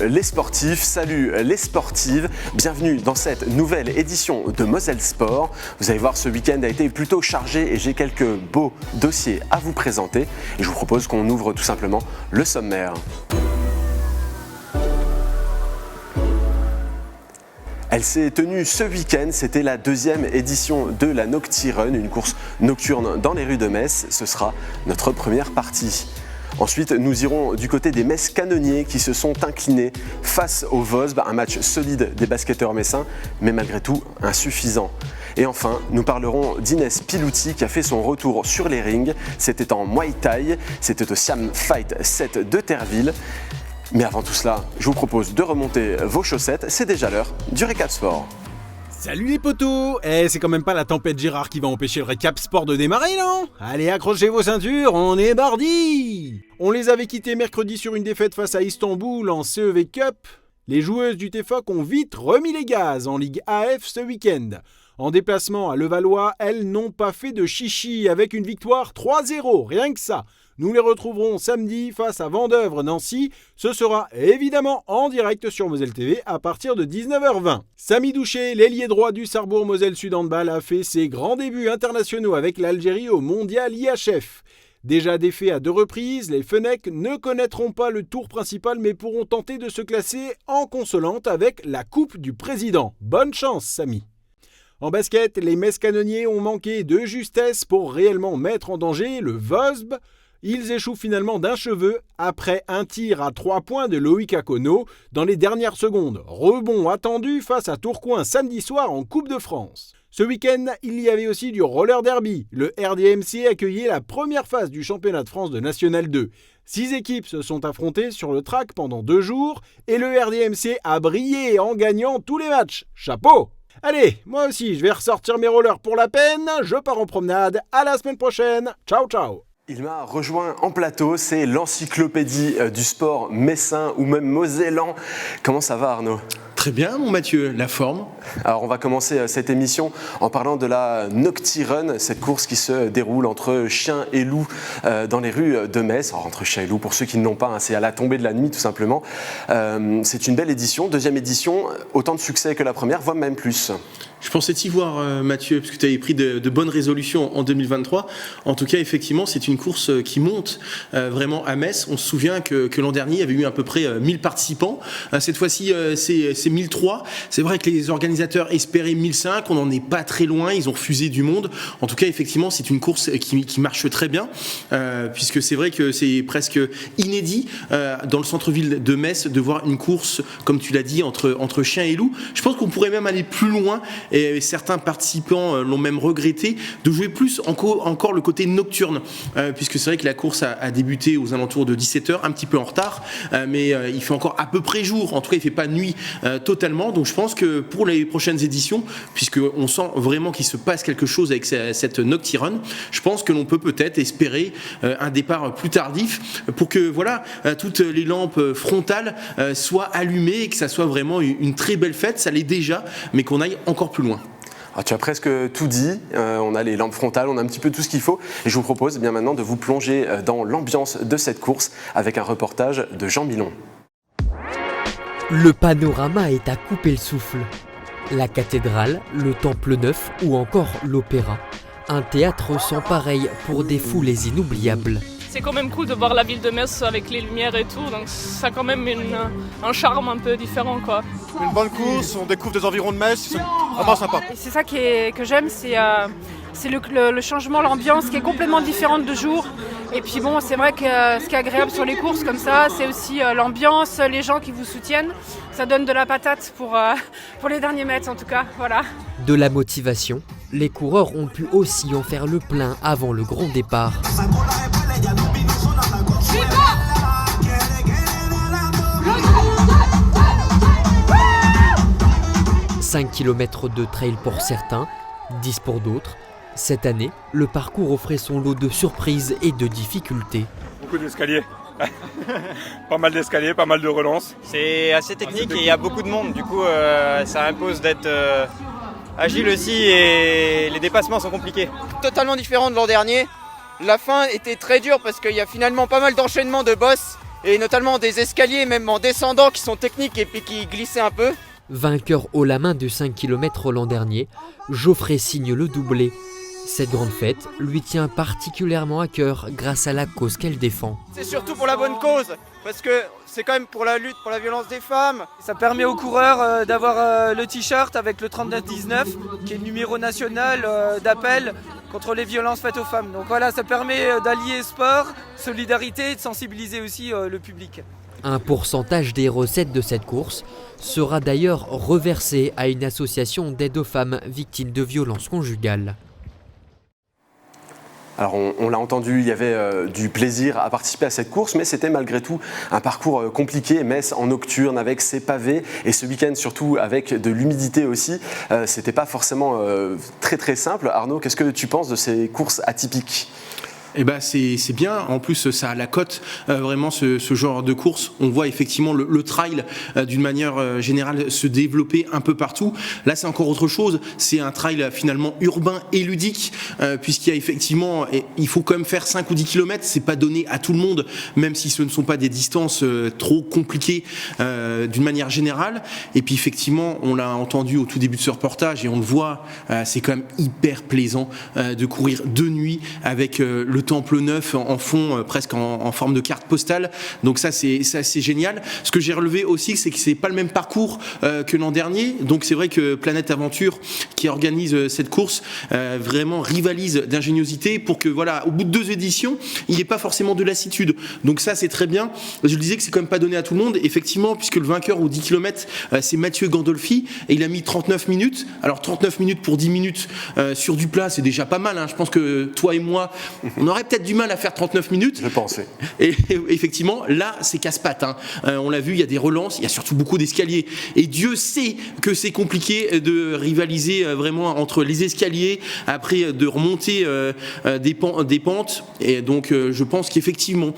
les sportifs, salut les sportives, bienvenue dans cette nouvelle édition de Moselle Sport. Vous allez voir, ce week-end a été plutôt chargé et j'ai quelques beaux dossiers à vous présenter. Et je vous propose qu'on ouvre tout simplement le sommaire. Elle s'est tenue ce week-end, c'était la deuxième édition de la Nocti Run, une course nocturne dans les rues de Metz. Ce sera notre première partie. Ensuite, nous irons du côté des Metz Canonniers qui se sont inclinés face au VOSB, un match solide des basketteurs messins, mais malgré tout insuffisant. Et enfin, nous parlerons d'Inès Pilouti qui a fait son retour sur les rings. C'était en Muay Thai, c'était au Siam Fight 7 de Terreville. Mais avant tout cela, je vous propose de remonter vos chaussettes, c'est déjà l'heure du Récap Sport. Salut les potos! C'est quand même pas la tempête Gérard qui va empêcher le Récap Sport de démarrer, non? Allez, accrochez vos ceintures, on est mardi! On les avait quittés mercredi sur une défaite face à Istanbul en CEV Cup. Les joueuses du TFOC ont vite remis les gaz en Ligue AF ce week-end. En déplacement à Levallois, elles n'ont pas fait de chichi avec une victoire 3-0, rien que ça. Nous les retrouverons samedi face à Vendeuvre-Nancy. Ce sera évidemment en direct sur Moselle TV à partir de 19h20. Samy Douché, l'ailier droit du Sarrebourg Moselle Sud Handball, a fait ses grands débuts internationaux avec l'Algérie au Mondial IHF. Déjà défaits à 2 reprises, les Fennecs ne connaîtront pas le tour principal mais pourront tenter de se classer en consolante avec la Coupe du Président. Bonne chance, Samy. En basket, les Metz Canonniers ont manqué de justesse pour réellement mettre en danger le VOSB. Ils échouent finalement d'un cheveu après un tir à 3 points de Loïc Akono dans les dernières secondes. Rebond attendu face à Tourcoing samedi soir en Coupe de France. Ce week-end, il y avait aussi du roller derby. Le RDMC accueillait la première phase du championnat de France de National 2. 6 équipes se sont affrontées sur le track pendant 2 jours et le RDMC a brillé en gagnant tous les matchs. Chapeau! Allez, moi aussi, je vais ressortir mes rollers pour la peine. Je pars en promenade. À la semaine prochaine. Ciao, ciao! Il m'a rejoint en plateau, c'est l'encyclopédie du sport messin ou même mosellan. Comment ça va, Arnaud ? Très bien, mon Mathieu, la forme. Alors on va commencer cette émission en parlant de la Nocti Run, cette course qui se déroule entre chiens et loups dans les rues de Metz. Alors entre chiens et loups, pour ceux qui ne l'ont pas, hein, c'est à la tombée de la nuit tout simplement. C'est une belle édition, deuxième édition, autant de succès que la première, voire même plus. Je pensais t'y voir, Mathieu, parce que tu avais pris de bonnes résolutions en 2023. En tout cas, effectivement, c'est une course qui monte vraiment à Metz. On se souvient que l'an dernier, il y avait eu à peu près 1000 participants. Cette fois-ci, c'est 1003. C'est vrai que les organisateurs espéraient 1005. On n'en est pas très loin. Ils ont refusé du monde. En tout cas, effectivement, c'est une course qui marche très bien, puisque c'est vrai que c'est presque inédit dans le centre-ville de Metz de voir une course, comme tu l'as dit, entre chiens et loups. Je pense qu'on pourrait même aller plus loin. Et certains participants l'ont même regretté de jouer plus encore le côté nocturne, puisque c'est vrai que la course a débuté aux alentours de 17h, un petit peu en retard, mais il fait encore à peu près jour, en tout cas il ne fait pas nuit totalement, donc je pense que pour les prochaines éditions, puisqu'on sent vraiment qu'il se passe quelque chose avec cette Nocti Run, je pense que l'on peut peut-être espérer un départ plus tardif pour que voilà, toutes les lampes frontales soient allumées et que ça soit vraiment une très belle fête, ça l'est déjà, mais qu'on aille encore plus loin. Alors, tu as presque tout dit, on a les lampes frontales, on a un petit peu tout ce qu'il faut et je vous propose bien maintenant de vous plonger dans l'ambiance de cette course avec un reportage de Jean Milon. Le panorama est à couper le souffle. La cathédrale, le temple neuf ou encore l'opéra. Un théâtre sans pareil pour des foules inoubliables. C'est quand même cool de voir la ville de Metz avec les lumières et tout, donc ça a quand même un charme un peu différent, quoi. Une bonne course, on découvre des environs de Metz, c'est vraiment sympa. Et c'est ça que j'aime, c'est le changement, l'ambiance qui est complètement différente de jour. Et puis bon, c'est vrai que ce qui est agréable sur les courses comme ça, c'est aussi l'ambiance, les gens qui vous soutiennent. Ça donne de la patate pour les derniers mètres en tout cas, voilà. De la motivation, les coureurs ont pu aussi en faire le plein avant le grand départ. 5 km de trail pour certains, 10 pour d'autres. Cette année, le parcours offrait son lot de surprises et de difficultés. Beaucoup d'escaliers. Pas mal d'escaliers, pas mal de relances. C'est assez technique et il y a beaucoup de monde, du coup ça impose d'être agile aussi et les dépassements sont compliqués. Totalement différent de l'an dernier. La fin était très dure parce qu'il y a finalement pas mal d'enchaînements de bosses et notamment des escaliers même en descendant qui sont techniques et puis qui glissaient un peu. Vainqueur haut la main de 5 km l'an dernier, Geoffrey signe le doublé. Cette grande fête lui tient particulièrement à cœur grâce à la cause qu'elle défend. C'est surtout pour la bonne cause, parce que c'est quand même pour la lutte pour la violence des femmes. Ça permet aux coureurs d'avoir le t-shirt avec le 3919, qui est le numéro national d'appel contre les violences faites aux femmes. Donc voilà, ça permet d'allier sport, solidarité et de sensibiliser aussi le public. Un pourcentage des recettes de cette course sera d'ailleurs reversé à une association d'aide aux femmes victimes de violences conjugales. Alors on l'a entendu, il y avait du plaisir à participer à cette course, mais c'était malgré tout un parcours compliqué. Metz en nocturne avec ses pavés et ce week-end surtout avec de l'humidité aussi. C'était pas forcément très simple. Arnaud, qu'est-ce que tu penses de ces courses atypiques ? Eh ben c'est bien, en plus ça a la cote, vraiment ce genre de course. On voit effectivement le trail d'une manière générale se développer un peu partout. Là c'est encore autre chose, c'est un trail finalement urbain et ludique, puisqu'il y a effectivement, il faut quand même faire 5 ou 10 km, c'est pas donné à tout le monde, même si ce ne sont pas des distances trop compliquées d'une manière générale. Et puis effectivement, on l'a entendu au tout début de ce reportage et on le voit, c'est quand même hyper plaisant de courir de nuit avec le Temple Neuf en fond, presque en forme de carte postale. Donc ça c'est génial. Ce que j'ai relevé aussi, c'est que c'est pas le même parcours que l'an dernier. Donc c'est vrai que Planète Aventure, qui organise cette course, vraiment rivalise d'ingéniosité pour que voilà, au bout de 2 éditions, il n'y ait pas forcément de lassitude. Donc ça c'est très bien. Je le disais que c'est quand même pas donné à tout le monde, effectivement, puisque le vainqueur aux 10 km, c'est Mathieu Gandolfi et il a mis 39 minutes. Alors 39 minutes pour 10 minutes sur du plat, c'est déjà pas mal. Je pense que toi et moi, on aurait peut-être du mal à faire 39 minutes. Je pensais. Et effectivement, là, c'est casse-pattes. On l'a vu, il y a des relances, il y a surtout beaucoup d'escaliers. Et Dieu sait que c'est compliqué de rivaliser vraiment entre les escaliers, après de remonter des pentes. Et donc, je pense qu'effectivement,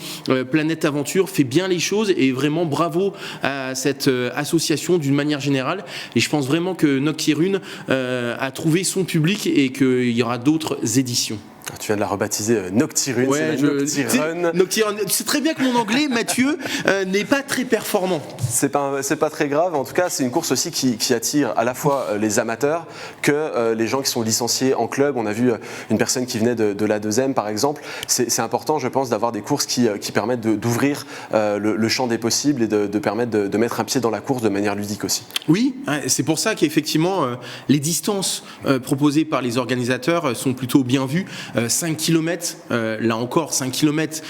Planète Aventure fait bien les choses et vraiment bravo à cette association d'une manière générale. Et je pense vraiment que Noctirune a trouvé son public et qu'il y aura d'autres éditions. Tu viens de la rebaptiser Noctirune, ouais, c'est la Noctirun. C'est très bien que mon anglais, Mathieu, n'est pas très performant. C'est pas très grave. En tout cas, c'est une course aussi qui attire à la fois les amateurs que les gens qui sont licenciés en club. On a vu une personne qui venait de la 2e, par exemple. C'est important, je pense, d'avoir des courses qui permettent d'ouvrir le champ des possibles et de permettre de mettre un pied dans la course de manière ludique aussi. Oui, c'est pour ça qu'effectivement, les distances proposées par les organisateurs sont plutôt bien vues. 5 km, là encore 5 km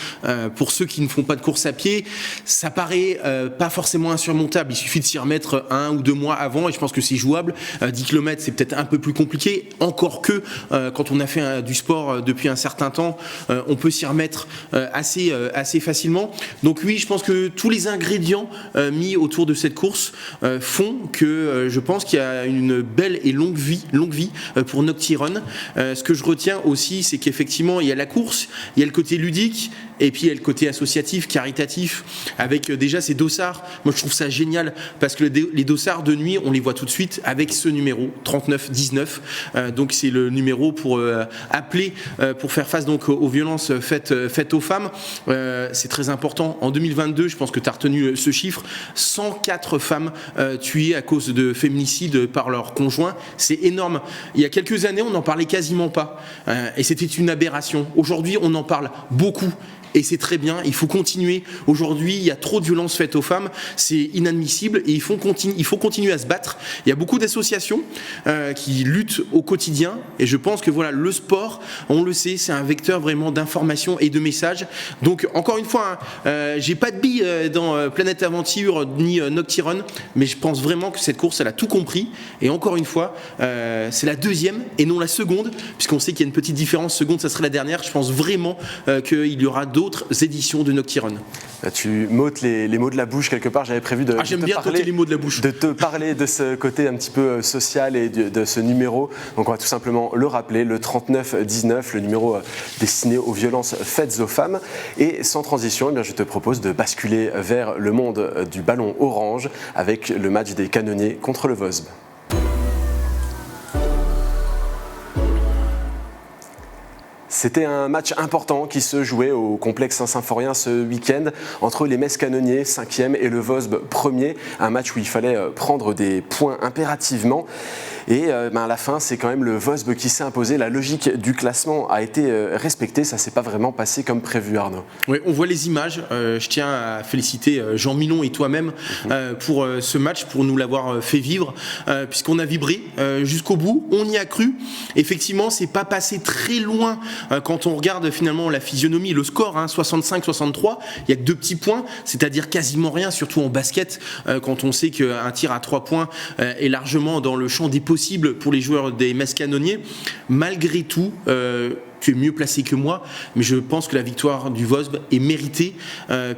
pour ceux qui ne font pas de course à pied, ça paraît pas forcément insurmontable, il suffit de s'y remettre 1 ou 2 mois avant et je pense que c'est jouable. 10 km c'est peut-être un peu plus compliqué, encore que quand on a fait du sport depuis un certain temps, on peut s'y remettre assez facilement. Donc oui, je pense que tous les ingrédients mis autour de cette course font que je pense qu'il y a une belle et longue vie pour Noctirun. Ce que je retiens aussi, c'est qu'effectivement il y a la course, il y a le côté ludique et puis il y a le côté associatif, caritatif, avec déjà ces dossards. Moi je trouve ça génial parce que les dossards de nuit, on les voit tout de suite avec ce numéro 3919. Donc c'est le numéro pour appeler pour faire face donc aux violences faites aux femmes. C'est très important. En 2022, je pense que tu as retenu ce chiffre, 104 femmes tuées à cause de féminicide par leur conjoint. C'est énorme. Il y a quelques années, on n'en parlait quasiment pas. Et c'était une aberration. Aujourd'hui, on en parle beaucoup. Et c'est très bien, il faut continuer. Aujourd'hui, il y a trop de violences faites aux femmes, c'est inadmissible et il faut continuer à se battre. Il y a beaucoup d'associations qui luttent au quotidien et je pense que voilà, le sport, on le sait, c'est un vecteur vraiment d'information et de messages. Donc encore une fois, j'ai pas de billes dans Planète Aventure ni Noctirun, mais je pense vraiment que cette course, elle a tout compris. Et encore une fois, c'est la 2e et non la seconde, puisqu'on sait qu'il y a une petite différence. Seconde, ça serait la dernière. Je pense vraiment qu'il y aura d'autres éditions de Noctirun. Tu m'ôtes les mots de la bouche quelque part. J'avais prévu de te parler de ce côté un petit peu social et de ce numéro. Donc on va tout simplement le rappeler, le 3919, le numéro destiné aux violences faites aux femmes. Et sans transition, eh bien, je te propose de basculer vers le monde du ballon orange avec le match des Canonniers contre le VOSB. C'était un match important qui se jouait au complexe Saint-Symphorien ce week-end entre les Metz Canonniers 5e et le Vosbles 1er. Un match où il fallait prendre des points impérativement. Et à la fin, c'est quand même le Vosbles qui s'est imposé. La logique du classement a été respectée. Ça ne s'est pas vraiment passé comme prévu, Arnaud. Oui, on voit les images. Je tiens à féliciter Jean Milon et toi-même pour ce match, pour nous l'avoir fait vivre, puisqu'on a vibré jusqu'au bout. On y a cru. Effectivement, c'est pas passé très loin quand on regarde finalement la physionomie, le score, 65-63. Il y a que 2 petits points, c'est-à-dire quasiment rien, surtout en basket, quand on sait qu'un tir à 3 points est largement dans le champ des possibles pour les joueurs des Metz Canonniers. Malgré tout, tu es mieux placé que moi, mais je pense que la victoire du Vosbles est méritée,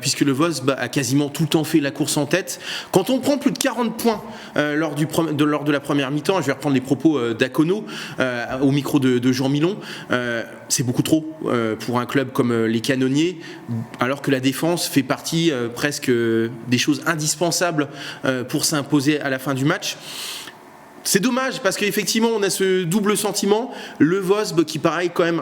puisque le Vosbles a quasiment tout le temps fait la course en tête. Quand on prend plus de 40 points lors de la première mi-temps, je vais reprendre les propos d'Akono au micro de Jean Milon, c'est beaucoup trop pour un club comme les Canonniers, alors que la défense fait partie presque des choses indispensables pour s'imposer à la fin du match. C'est dommage parce qu'effectivement on a ce double sentiment, le Vosbles qui pareil quand même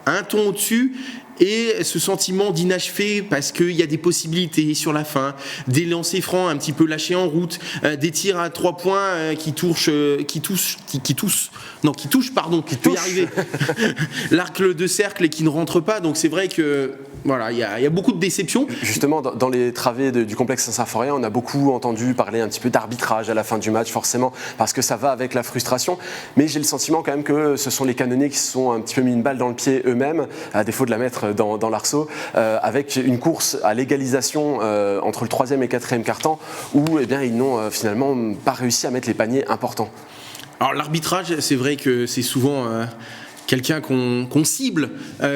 un ton au-dessus, et ce sentiment d'inachevé parce qu'il y a des possibilités sur la fin, des lancers francs un petit peu lâchés en route, des tirs à 3 points qui touchent l'arc de cercle et qui ne rentrent pas. Donc c'est vrai que voilà, il y a beaucoup de déceptions. Justement, dans les travées du complexe Saint-Symphorien, on a beaucoup entendu parler un petit peu d'arbitrage à la fin du match, forcément, parce que ça va avec la frustration. Mais j'ai le sentiment quand même que ce sont les Canonniers qui se sont un petit peu mis une balle dans le pied eux-mêmes, à défaut de la mettre dans l'arceau, avec une course à l'égalisation entre le 3e et 4e quart-temps, où ils n'ont finalement pas réussi à mettre les paniers importants. Alors l'arbitrage, c'est vrai que c'est souvent quelqu'un qu'on cible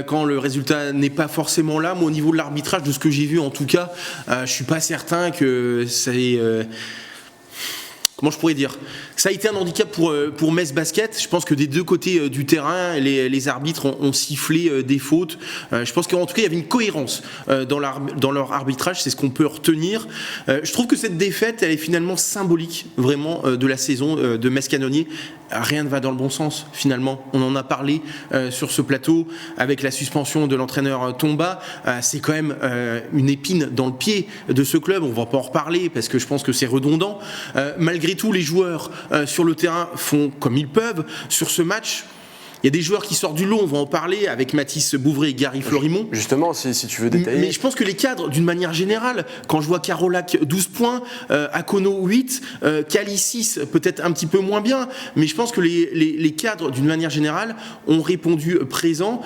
quand le résultat n'est pas forcément là. Moi, au niveau de l'arbitrage, de ce que j'ai vu en tout cas, je suis pas certain que c'est... Comment je pourrais dire ? Ça a été un handicap pour Metz Basket. Je pense que des deux côtés du terrain, les arbitres ont sifflé des fautes. Je pense qu'en tout cas, il y avait une cohérence dans leur arbitrage. C'est ce qu'on peut retenir. Je trouve que cette défaite, elle est finalement symbolique, vraiment, de la saison de Metz Canonniers. Rien ne va dans le bon sens, finalement. On en a parlé sur ce plateau avec la suspension de l'entraîneur Tomba. C'est quand même une épine dans le pied de ce club. On ne va pas en reparler parce que je pense que c'est redondant. Malgré tout, les joueurs sur le terrain font comme ils peuvent. Sur ce match, il y a des joueurs qui sortent du lot, on va en parler, avec Mathis Bouvray et Gary Florimont. Justement, si tu veux détailler. Mais je pense que les cadres, d'une manière générale, quand je vois Carolac 12 points, Akono 8, Cali 6, peut-être un petit peu moins bien, mais je pense que les cadres, d'une manière générale, ont répondu présent.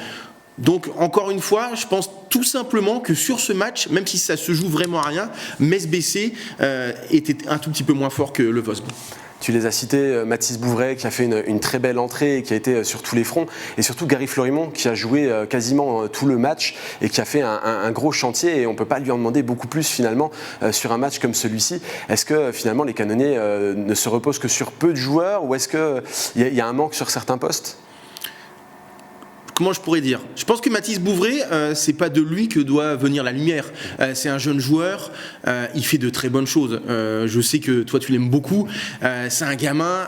Donc, encore une fois, je pense tout simplement que sur ce match, même si ça se joue vraiment à rien, Metz BC était un tout petit peu moins fort que le Vosbles. Tu les as cités, Mathis Bouvray qui a fait une très belle entrée et qui a été sur tous les fronts, et surtout Gary Florimont qui a joué quasiment tout le match et qui a fait un gros chantier, et on ne peut pas lui en demander beaucoup plus finalement sur un match comme celui-ci. Est-ce que finalement les Canonniers ne se reposent que sur peu de joueurs, ou est-ce qu'il y a un manque sur certains postes ? Comment je pourrais dire ? Je pense que Mathis Bouvray, c'est pas de lui que doit venir la lumière. C'est un jeune joueur, il fait de très bonnes choses. Je sais que toi tu l'aimes beaucoup. C'est un gamin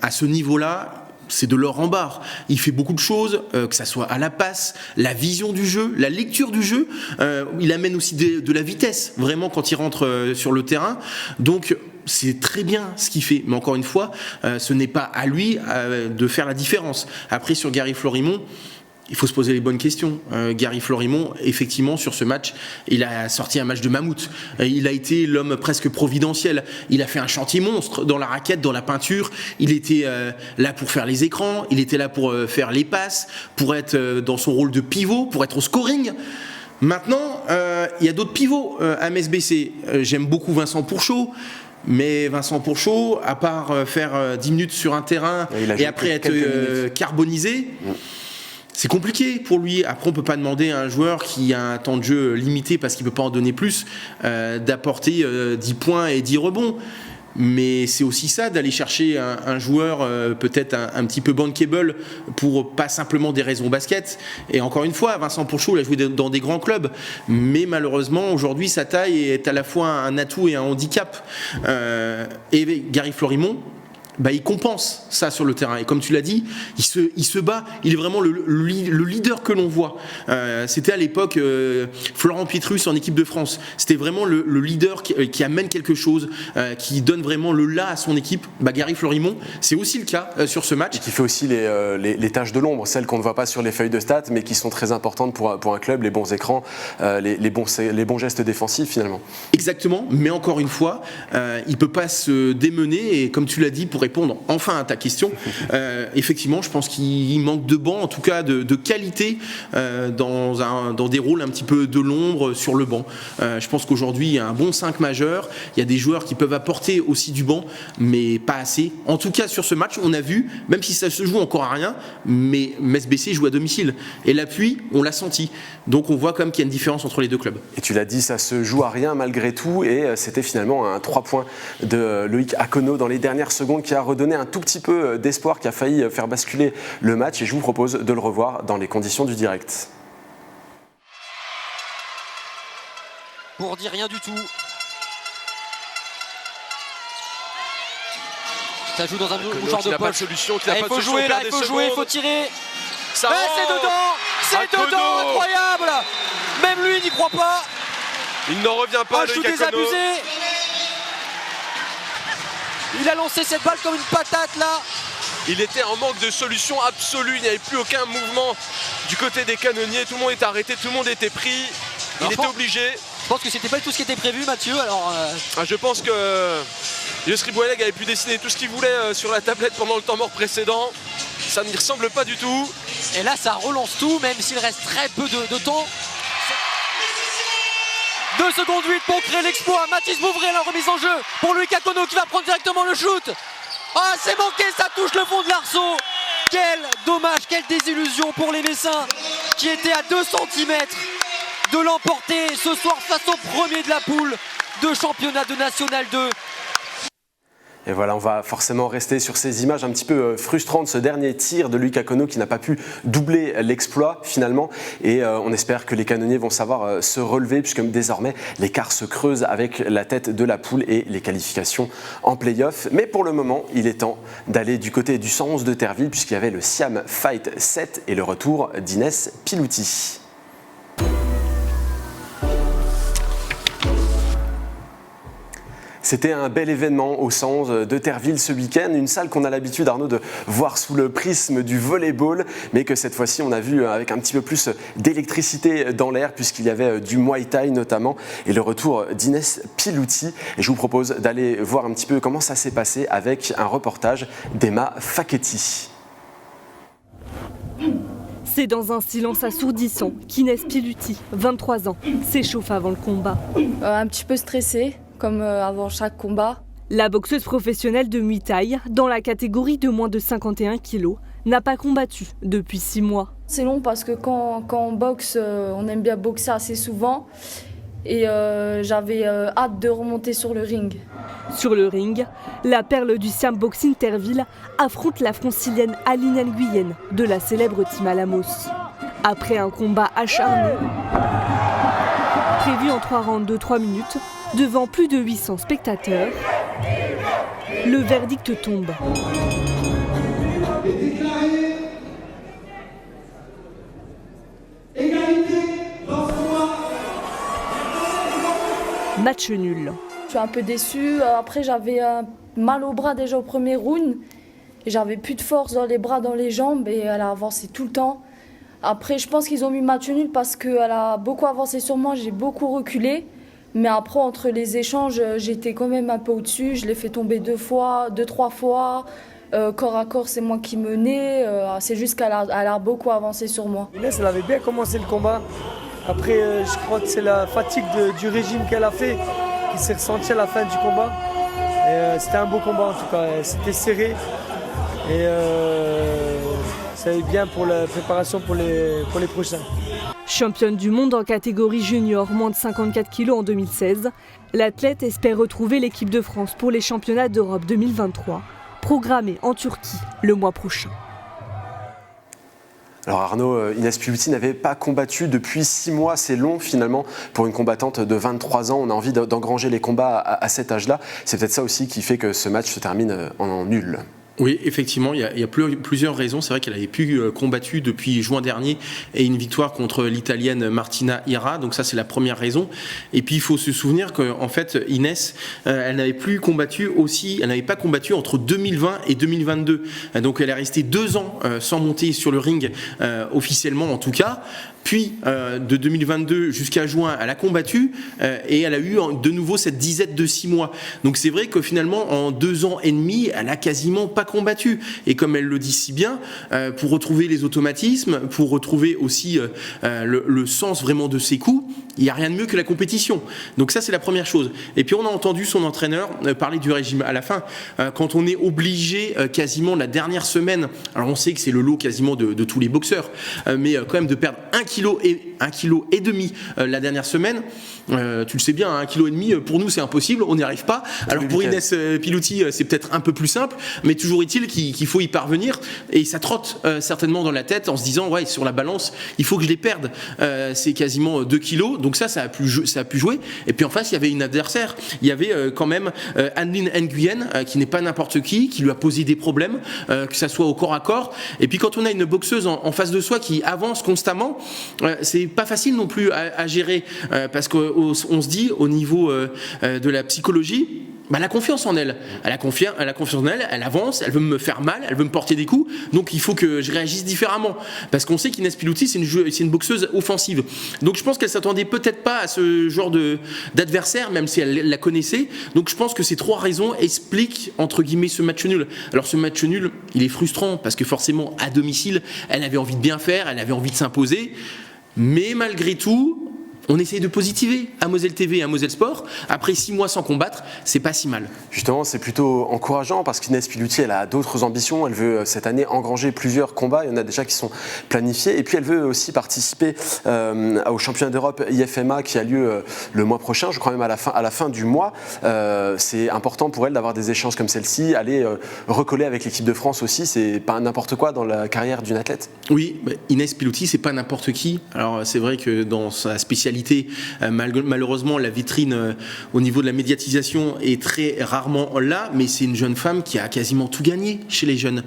à ce niveau-là. C'est de l'or en barre. Il fait beaucoup de choses, que ça soit à la passe, la vision du jeu, la lecture du jeu. Il amène aussi de la vitesse, vraiment, quand il rentre sur le terrain. Donc, c'est très bien ce qu'il fait. Mais encore une fois, ce n'est pas à lui de faire la différence. Après, sur Gary Florimont, il faut se poser les bonnes questions. Gary Florimont, effectivement, sur ce match, il a sorti un match de mammouth. Il a été l'homme presque providentiel. Il a fait un chantier monstre dans la raquette, dans la peinture. Il était là pour faire les écrans. Il était là pour faire les passes, pour être dans son rôle de pivot, pour être au scoring. Maintenant, il y a d'autres pivots à Metz BC. J'aime beaucoup Vincent Pourchaud. Mais Vincent Pourchaud, à part faire 10 minutes sur un terrain et après être carbonisé, c'est compliqué pour lui. Après, on ne peut pas demander à un joueur qui a un temps de jeu limité parce qu'il ne peut pas en donner plus, d'apporter 10 points et 10 rebonds. Mais c'est aussi ça, d'aller chercher un joueur peut-être un petit peu bankable pour pas simplement des raisons basket. Et encore une fois, Vincent Pourchaud, il a joué dans des grands clubs, mais malheureusement aujourd'hui sa taille est à la fois un atout et un handicap. Et Gary Florimont, il compense ça sur le terrain. Et comme tu l'as dit, il se bat. Il est vraiment le leader que l'on voit. C'était à l'époque Florent Pietrus en équipe de France. C'était vraiment le leader qui amène quelque chose, qui donne vraiment le là à son équipe. Gary Florimont, c'est aussi le cas sur ce match. Et qui fait aussi les tâches de l'ombre, celles qu'on ne voit pas sur les feuilles de stats, mais qui sont très importantes pour un club, les bons écrans, les bons gestes défensifs finalement. Exactement, mais encore une fois, il ne peut pas se démener. Et comme tu l'as dit, pour répondre enfin à ta question, effectivement, je pense qu'il manque de banc, en tout cas de qualité dans des rôles un petit peu de l'ombre sur le banc. Je pense qu'aujourd'hui, il y a un bon 5 majeur, il y a des joueurs qui peuvent apporter aussi du banc, mais pas assez. En tout cas, sur ce match, on a vu, même si ça se joue encore à rien, mais Metz BC joue à domicile. Et l'appui, on l'a senti. Donc on voit quand même qu'il y a une différence entre les deux clubs. Et tu l'as dit, ça se joue à rien malgré tout, et c'était finalement un 3 points de Loïc Akono dans les dernières secondes qui a redonné un tout petit peu d'espoir, qui a failli faire basculer le match, et je vous propose de le revoir dans les conditions du direct. Pour dire rien du tout. Ça joue dans un genre de poche. Il faut jouer là, il faut jouer, il faut tirer. C'est dedans, incroyable. Même lui n'y croit pas. Il n'en revient pas. Un shoot désabusé. Il a lancé cette balle comme une patate là. Il était en manque de solution absolue. Il n'y avait plus aucun mouvement du côté des canonniers. Tout le monde était arrêté, tout le monde était pris. Il était obligé. Je pense que c'était pas tout ce qui était prévu, Mathieu. Alors, je pense que Yossri Boualleg avait pu dessiner tout ce qu'il voulait sur la tablette pendant le temps mort précédent. Ça ne lui ressemble pas du tout. Et là, ça relance tout, même s'il reste très peu de temps. 2 secondes 8 pour créer l'exploit. Mathis Bouvray, la remise en jeu pour Loïc Akono qui va prendre directement le shoot. Ah, c'est manqué, ça touche le fond de l'arceau. Quel dommage, quelle désillusion pour les Messins qui étaient à 2 cm de l'emporter ce soir face au premier de la poule de championnat de National 2. Et voilà, on va forcément rester sur ces images un petit peu frustrantes, ce dernier tir de Loïc Akono qui n'a pas pu doubler l'exploit finalement. Et on espère que les canonniers vont savoir se relever, puisque désormais l'écart se creuse avec la tête de la poule et les qualifications en play-off. Mais pour le moment, il est temps d'aller du côté du 111 de Terville, puisqu'il y avait le Siam Fight 7 et le retour d'Inès Pilouti. C'était un bel événement au 111 de Terville ce week-end, une salle qu'on a l'habitude, Arnaud, de voir sous le prisme du volleyball, mais que cette fois-ci on a vu avec un petit peu plus d'électricité dans l'air, puisqu'il y avait du Muay Thai notamment, et le retour d'Inès Pilouti. Et je vous propose d'aller voir un petit peu comment ça s'est passé avec un reportage d'Emma Facchetti. C'est dans un silence assourdissant qu'Inès Pilouti, 23 ans, s'échauffe avant le combat. Un petit peu stressée, comme avant chaque combat. La boxeuse professionnelle de Muay Thai, dans la catégorie de moins de 51 kg, n'a pas combattu depuis 6 mois. C'est long parce que quand on boxe, on aime bien boxer assez souvent. Et j'avais hâte de remonter sur le ring. Sur le ring, la perle du Siam Boxing Terville affronte la francilienne Aline Nguyen de la célèbre Team Alamos. Après un combat acharné, prévu en 3 rounds de 3 minutes, devant plus de 800 spectateurs, le verdict tombe. Match nul. Je suis un peu déçue. Après, j'avais mal au bras déjà au premier round. J'avais plus de force dans les bras, dans les jambes, et elle a avancé tout le temps. Après, je pense qu'ils ont mis match nul parce qu'elle a beaucoup avancé sur moi, j'ai beaucoup reculé. Mais après, entre les échanges, j'étais quand même un peu au-dessus. Je l'ai fait tomber 2-3 fois. Corps à corps, c'est moi qui menais. C'est juste qu'elle a beaucoup avancé sur moi. Inès, elle avait bien commencé le combat. Après, je crois que c'est la fatigue du régime qu'elle a fait qui s'est ressentie à la fin du combat. C'était un beau combat en tout cas. C'était serré. Et ça allait bien pour la préparation pour les prochains. Championne du monde en catégorie junior, moins de 54 kg en 2016, l'athlète espère retrouver l'équipe de France pour les championnats d'Europe 2023, programmés en Turquie le mois prochain. Alors Arnaud, Inès Pilouty n'avait pas combattu depuis 6 mois, c'est long finalement pour une combattante de 23 ans, on a envie d'engranger les combats à cet âge-là, c'est peut-être ça aussi qui fait que ce match se termine en nul. Oui, effectivement, il y a plusieurs raisons. C'est vrai qu'elle avait plus combattu depuis juin dernier et une victoire contre l'Italienne Martina Hira. Donc ça, c'est la première raison. Et puis, il faut se souvenir qu'en fait, Inès, elle n'avait pas combattu entre 2020 et 2022. Donc, elle est restée 2 ans sans monter sur le ring, officiellement en tout cas. Puis, de 2022 jusqu'à juin, elle a combattu et elle a eu de nouveau cette disette de 6 mois. Donc, c'est vrai que finalement, en 2 ans et demi, elle a quasiment pas combattu. Et comme elle le dit si bien, pour retrouver les automatismes, pour retrouver aussi le sens vraiment de ses coups, il n'y a rien de mieux que la compétition. Donc ça, c'est la première chose. Et puis, on a entendu son entraîneur parler du régime à la fin. Quand on est obligé quasiment la dernière semaine, alors on sait que c'est le lot quasiment de tous les boxeurs, mais quand même de perdre 1,5 kg la dernière semaine, tu le sais bien, 1,5 kg pour nous c'est impossible, on n'y arrive pas. Alors pour Inès Pilouty c'est peut-être un peu plus simple, mais toujours est-il qu'il faut y parvenir, et ça trotte certainement dans la tête en se disant ouais, sur la balance il faut que je les perde, c'est quasiment 2 kilos, donc ça a pu jouer. Et puis en face il y avait une adversaire, il y avait quand même Adeline Nguyen qui n'est pas n'importe qui lui a posé des problèmes, que ça soit au corps à corps. Et puis quand on a une boxeuse en face de soi qui avance constamment, c'est pas facile non plus à gérer, parce qu'on se dit au niveau de la psychologie, elle a confiance en elle. Elle a confiance en elle, elle avance, elle veut me faire mal, elle veut me porter des coups, donc il faut que je réagisse différemment. Parce qu'on sait qu'Inès Pilouty, c'est une boxeuse offensive. Donc je pense qu'elle s'attendait peut-être pas à ce genre d'adversaire, même si elle la connaissait. Donc je pense que ces 3 raisons expliquent, entre guillemets, ce match nul. Alors ce match nul, il est frustrant, parce que forcément, à domicile, elle avait envie de bien faire, elle avait envie de s'imposer. Mais malgré tout, on essaye de positiver à Moselle TV et à Moselle Sport. Après 6 mois sans combattre, c'est pas si mal. Justement, c'est plutôt encourageant parce qu'Inès Pilouty, elle a d'autres ambitions. Elle veut cette année engranger plusieurs combats. Il y en a déjà qui sont planifiés. Et puis, elle veut aussi participer au championnat d'Europe IFMA qui a lieu le mois prochain, je crois même à la fin du mois. C'est important pour elle d'avoir des échanges comme celle-ci. Aller recoller avec l'équipe de France aussi, c'est pas n'importe quoi dans la carrière d'une athlète. Oui, Inès Pilouty, c'est pas n'importe qui. Alors, c'est vrai que dans sa spécialité, malheureusement la vitrine au niveau de la médiatisation est très rarement là, mais c'est une jeune femme qui a quasiment tout gagné chez les jeunes.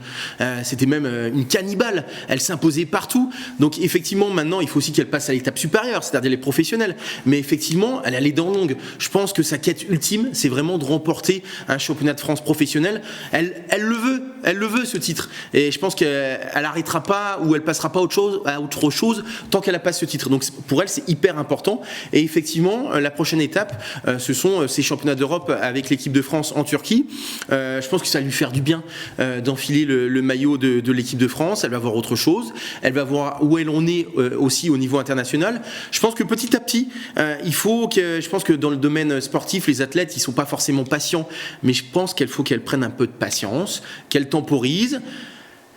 C'était même une cannibale, elle s'imposait partout. Donc effectivement maintenant il faut aussi qu'elle passe à l'étape supérieure, c'est-à-dire les professionnels, mais effectivement elle a les dents longues. Je pense que sa quête ultime c'est vraiment de remporter un championnat de France professionnel. Elle le veut ce titre, et je pense qu'elle n'arrêtera pas ou elle passera pas à autre chose tant qu'elle n'a pas ce titre. Donc pour elle c'est hyper important. Et effectivement, la prochaine étape, ce sont ces championnats d'Europe avec l'équipe de France en Turquie. Je pense que ça va lui faire du bien d'enfiler le maillot de l'équipe de France. Elle va voir autre chose. Elle va voir où elle en est aussi au niveau international. Je pense que petit à petit, je pense que dans le domaine sportif, les athlètes, ils sont pas forcément patients, mais je pense qu'il faut qu'elle prenne un peu de patience, qu'elle temporise.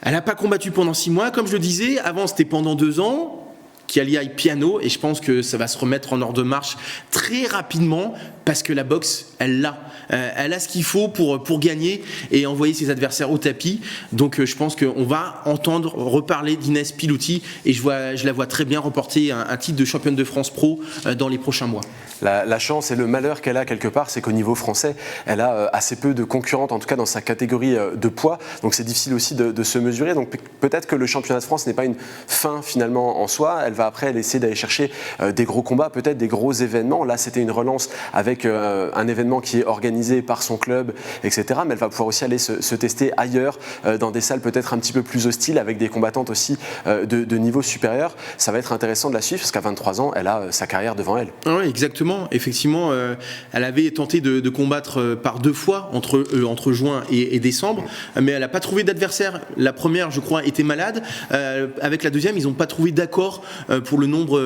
Elle n'a pas combattu pendant 6 mois, comme je le disais. Avant, c'était pendant 2 ans. Qu'elle y aille piano, et je pense que ça va se remettre en ordre de marche très rapidement, parce que la boxe, elle l'a. Elle a ce qu'il faut pour gagner et envoyer ses adversaires au tapis. Donc je pense qu'on va entendre reparler d'Inès Pilouty, et je la vois très bien remporter un titre de championne de France pro dans les prochains mois. La chance et le malheur qu'elle a quelque part, c'est qu'au niveau français, elle a assez peu de concurrentes, en tout cas dans sa catégorie de poids. Donc c'est difficile aussi de se mesurer. Donc peut-être que le championnat de France n'est pas une fin finalement en soi. Elle va après essayer d'aller chercher des gros combats, peut-être des gros événements. Là, c'était une relance avec un événement qui est organisé par son club, etc. Mais elle va pouvoir aussi aller se tester ailleurs, dans des salles peut-être un petit peu plus hostiles, avec des combattantes aussi de niveau supérieur. Ça va être intéressant de la suivre, parce qu'à 23 ans, elle a sa carrière devant elle. Oui, exactement. Effectivement, elle avait tenté de combattre par 2 fois entre juin et décembre, mais elle n'a pas trouvé d'adversaire. La première, je crois, était malade. Avec la deuxième, ils n'ont pas trouvé d'accord pour le nombre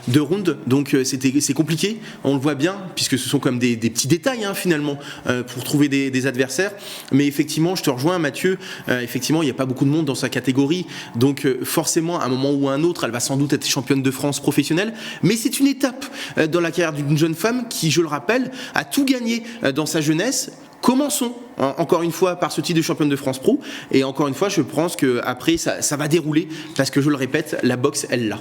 de rounds, donc c'est compliqué. On le voit bien, puisque ce sont comme des petits détails finalement pour trouver des adversaires. Mais effectivement, je te rejoins, Mathieu. Effectivement, il n'y a pas beaucoup de monde dans sa catégorie, donc forcément, à un moment ou à un autre, elle va sans doute être championne de France professionnelle. Mais c'est une étape dans la carrière d'une jeune femme qui, je le rappelle, a tout gagné dans sa jeunesse. Commençons encore une fois par ce titre de championne de France Pro, et encore une fois je pense qu'après ça va dérouler, parce que je le répète, la boxe elle l'a.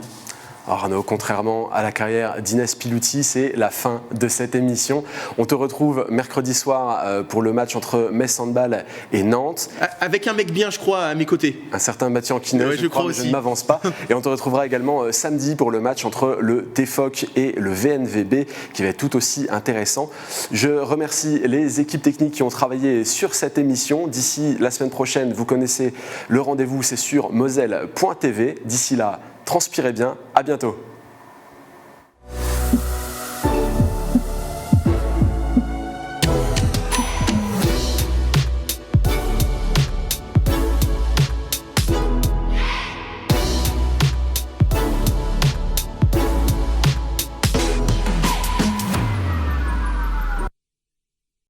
Arnaud, contrairement à la carrière d'Inès Pilouti, c'est la fin de cette émission. On te retrouve mercredi soir pour le match entre Metz Handball et Nantes. Avec un mec bien, je crois, à mes côtés. Un certain Mathieu Anquinet, ouais, je crois, mais je ne m'avance pas. Et on te retrouvera également samedi pour le match entre le TFOC et le VNVB, qui va être tout aussi intéressant. Je remercie les équipes techniques qui ont travaillé sur cette émission. D'ici la semaine prochaine, vous connaissez le rendez-vous, c'est sur moselle.tv. D'ici là, transpirez bien, à bientôt.